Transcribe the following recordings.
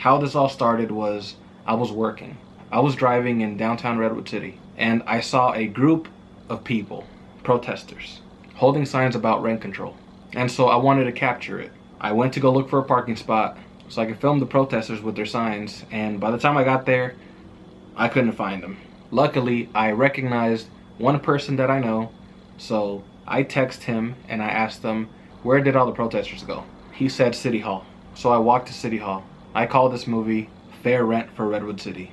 How this all started was I was working. I was driving in downtown Redwood City, and I saw a group of people, protesters, holding signs about rent control. And so I wanted to capture it. I went to go look for a parking spot so I could film the protesters with their signs, and by the time I got there, I couldn't find them. Luckily, I recognized one person that I know, so I texted him and I asked him, where did all the protesters go? He said City Hall. So I walked to City Hall. I call this movie Fair Rent for Redwood City.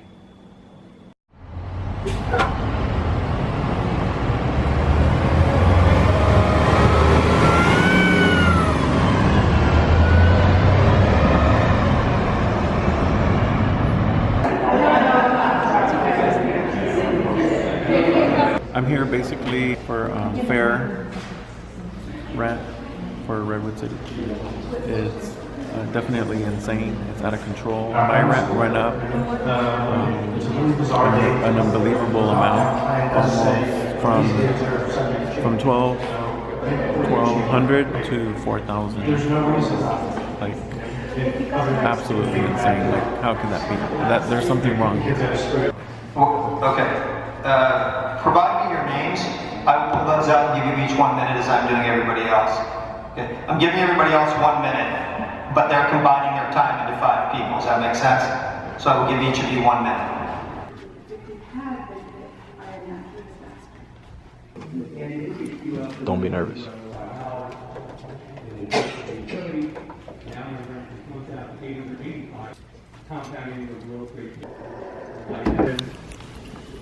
I'm here basically for fair rent for Redwood City. It's definitely insane. It's out of control. My rent went up an unbelievable amount, almost from 1,200 to 4,000. Like absolutely insane. Like how can that be? There's something wrong here. Okay. Provide me your names. I will pull those out and give you each 1 minute as I'm doing everybody else. Okay. I'm giving everybody else 1 minute, but they're combining their time into 5 people. Does that make sense? So I will give each of you 1 minute. Don't be nervous.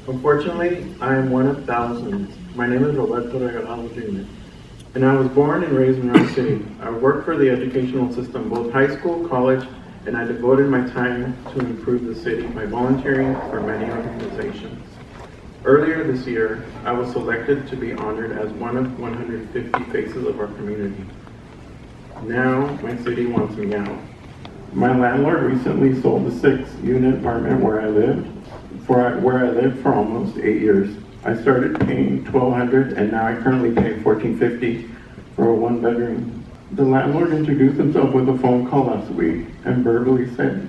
Unfortunately, I am one of thousands. My name is Roberto Regalado Jr., and I was born and raised in Redwood City. I worked for the educational system, both high school, college, and I devoted my time to improve the city by volunteering for many organizations. Earlier this year, I was selected to be honored as one of 150 faces of our community. Now, my city wants me out. My landlord recently sold the 6-unit apartment where I lived for almost 8 years. I started paying $1,200 and now I currently pay $1,450 for a 1-bedroom. The landlord introduced himself with a phone call last week and verbally said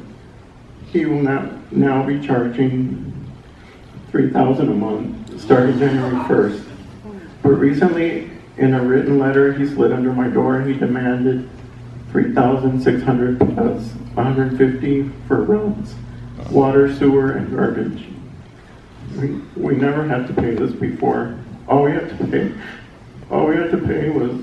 he will now be charging $3,000 a month starting January 1st. But recently, in a written letter he slid under my door, he demanded $3,600 plus $150 for rents, water, sewer, and garbage. We never had to pay this before. All we had to pay was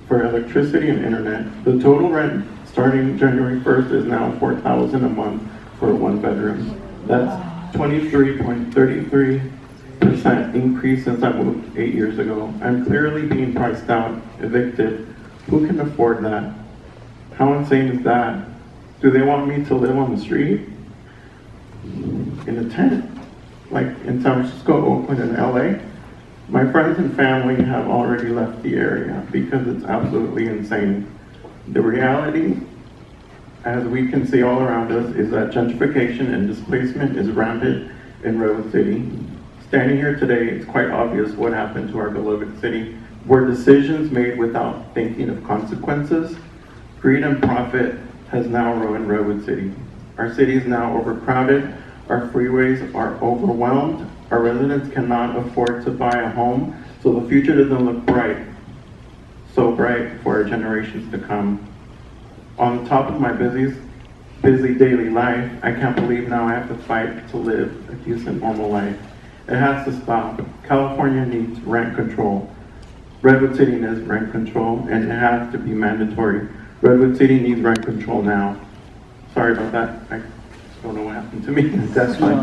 for electricity and internet. The total rent starting January 1st is now $4,000 a month for a 1-bedroom. That's 23.33% increase since I moved 8 years ago. I'm clearly being priced out, evicted. Who can afford that? How insane is that? Do they want me to live on the street? In a tent? Like in San Francisco, Oakland, and LA? My friends and family have already left the area because it's absolutely insane. The reality, as we can see all around us, is that gentrification and displacement is rampant in Redwood City. Standing here today, it's quite obvious what happened to our beloved city. Were decisions made without thinking of consequences? Greed and profit has now ruined Redwood City. Our city is now overcrowded. Our freeways are overwhelmed. Our residents cannot afford to buy a home, so the future doesn't look so bright for our generations to come. On top of my busy daily life, I can't believe now I have to fight to live a decent, normal life. It has to stop. California needs rent control. Redwood City needs rent control, and it has to be mandatory. Redwood City needs rent control now. Sorry about that. I don't know what happened to me. That's fine.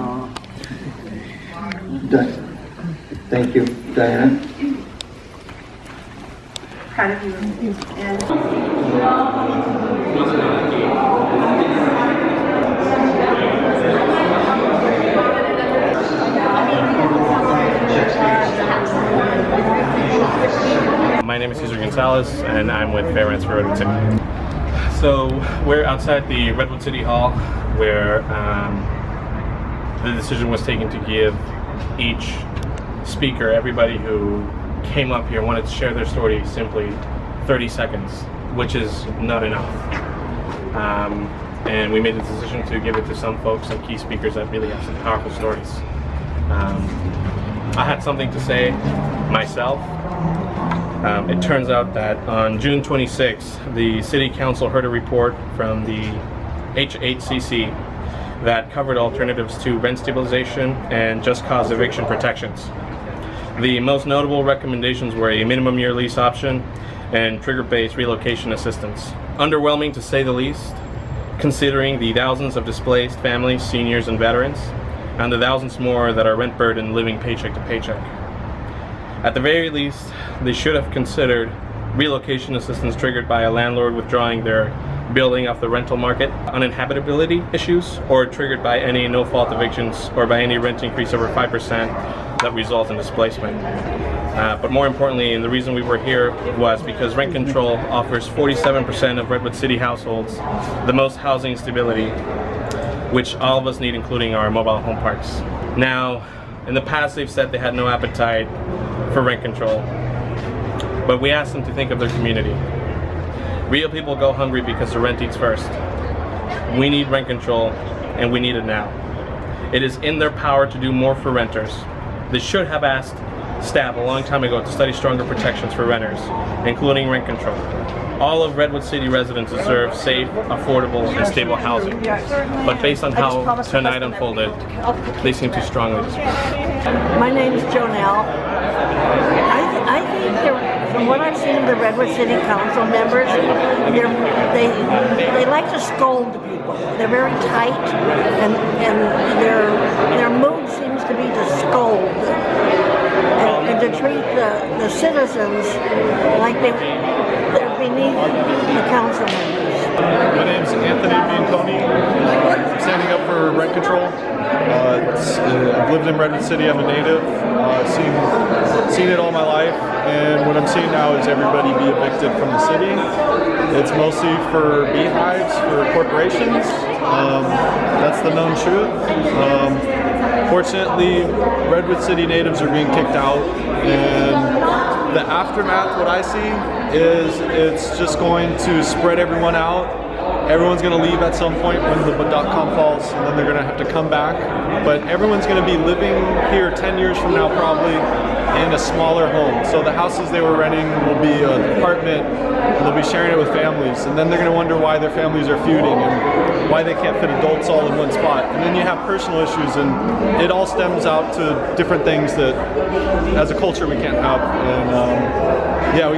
Thank you, Diana. Proud of you. And my name is Cesar Gonzalez, and I'm with Fair Rents for Redwood City. So we're outside the Redwood City Hall, where the decision was taken to give each speaker, everybody who came up here wanted to share their story, simply 30 seconds, which is not enough. and we made the decision to give it to some folks and key speakers that really have some powerful stories. I had something to say myself. It turns out that on June 26th, the City Council heard a report from the HHCC that covered alternatives to rent stabilization and just cause eviction protections. The most notable recommendations were a minimum year lease option and trigger-based relocation assistance. Underwhelming to say the least, considering the thousands of displaced families, seniors, and veterans, and the thousands more that are rent burdened living paycheck to paycheck. At the very least, they should have considered relocation assistance triggered by a landlord withdrawing their building off the rental market, uninhabitability issues, or triggered by any no-fault evictions or by any rent increase over 5% that result in displacement. But more importantly, and the reason we were here was because rent control offers 47% of Redwood City households the most housing stability, which all of us need, including our mobile home parks. Now, in the past they've said they had no appetite for rent control, but we asked them to think of their community. Real people go hungry because the rent eats first. We need rent control, and we need it now. It is in their power to do more for renters. They should have asked staff a long time ago to study stronger protections for renters, including rent control. All of Redwood City residents deserve safe, affordable, and stable housing. But based on how tonight unfolded, they seem too strongly disagree. My name is Jonelle. I think from what I've seen of the Redwood City Council members, they like to scold people. They're very tight, and their mood seems to be to scold and to treat the citizens like they're beneath the council members. My name's Anthony Bianconi. I'm standing up for rent control. I've lived in Redwood City. I'm a native. Seen it all my life, and what I'm seeing now is everybody be evicted from the city. It's mostly for beehives, for corporations. That's the known truth. Fortunately, Redwood City natives are being kicked out, and the aftermath, what I see, is it's just going to spread everyone out. Everyone's going to leave at some point when the .com falls, and then they're going to have to come back. But everyone's going to be living here 10 years from now probably in a smaller home. So the houses they were renting will be an apartment, and they'll be sharing it with families. And then they're going to wonder why their families are feuding and why they can't fit adults all in one spot. And then you have personal issues, and it all stems out to different things that as a culture we can't have. And yeah,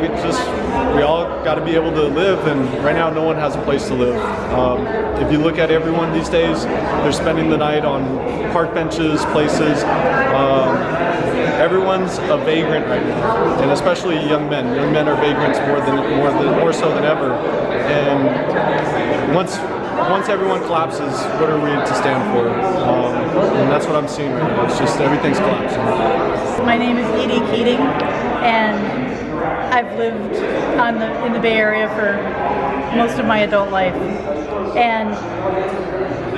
we all got to be able to live, and right now no one has a place to live. If you look at everyone these days, they're spending the night on park benches, places. Everyone's a vagrant right now, and especially young men. Young men are vagrants more so than ever. And once everyone collapses, what are we to stand for? And that's what I'm seeing right now. It's just everything's collapsing. My name is Edie Keating, and I've lived in the Bay Area for most of my adult life. And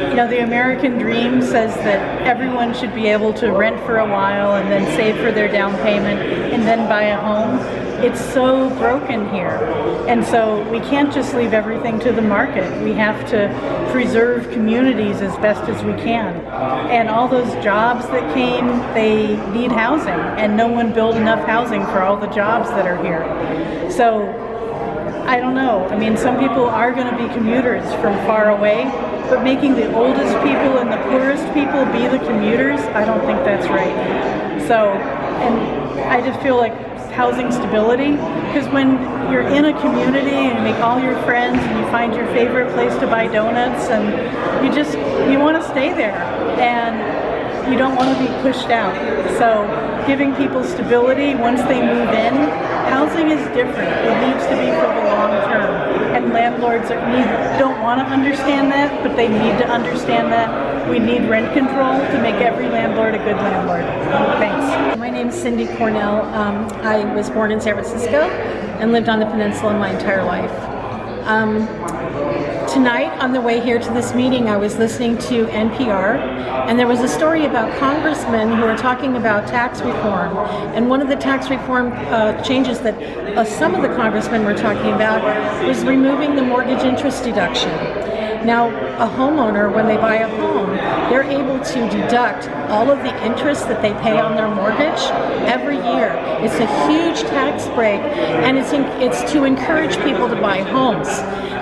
you know, the American dream says that everyone should be able to rent for a while and then save for their down payment and then buy a home. It's so broken here. And so we can't just leave everything to the market. We have to preserve communities as best as we can. And all those jobs that came, they need housing, and no one built enough housing for all the jobs that are here. So I don't know. I mean, some people are going to be commuters from far away, but making the oldest people and the poorest people be the commuters, I don't think that's right. So, and I just feel like housing stability, because when you're in a community and you make all your friends and you find your favorite place to buy donuts, and you want to stay there, and you don't want to be pushed out. So giving people stability once they move in. Housing is different. It needs to be for the long term. And landlords don't want to understand that, but they need to understand that. We need rent control to make every landlord a good landlord. Thanks. My name is Cindy Cornell. I was born in San Francisco and lived on the peninsula my entire life. Tonight, on the way here to this meeting, I was listening to NPR, and there was a story about congressmen who were talking about tax reform. And one of the tax reform changes that some of the congressmen were talking about was removing the mortgage interest deduction. Now, a homeowner, when they buy a home, they're able to deduct all of the interest that they pay on their mortgage every year. It's a huge tax break, and it's to encourage people to buy homes.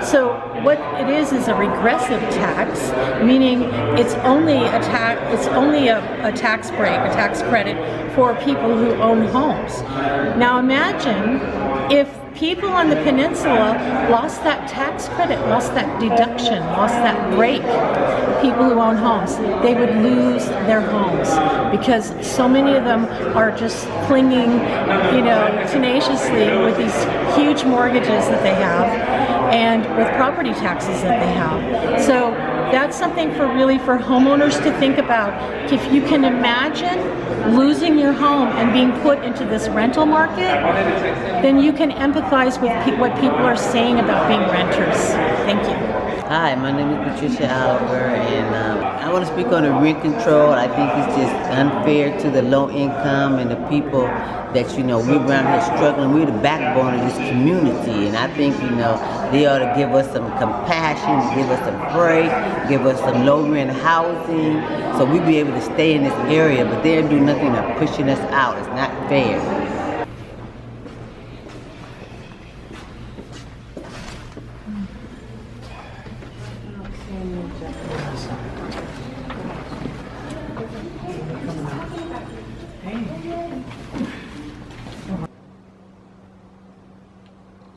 So what it is a regressive tax, meaning it's only a tax break, a tax credit for people who own homes. Now imagine if people on the peninsula lost that tax credit, lost that deduction, lost that break. People who own homes, they would lose their homes because so many of them are just clinging, tenaciously with these huge mortgages that they have and with property taxes that they have. So that's something for homeowners to think about. If you can imagine losing your home and being put into this rental market, then you can empathize with what people are saying about being renters. Thank you. Hi, my name is Patricia Oliver, and I want to speak on the rent control. I think it's just unfair to the low income and the people that, we're around here struggling. We're the backbone of this community, and I think, they ought to give us some compassion, give us a break, give us some low rent housing, so we'll be able to stay in this area, but they're doing nothing but pushing us out. It's not fair. Yes.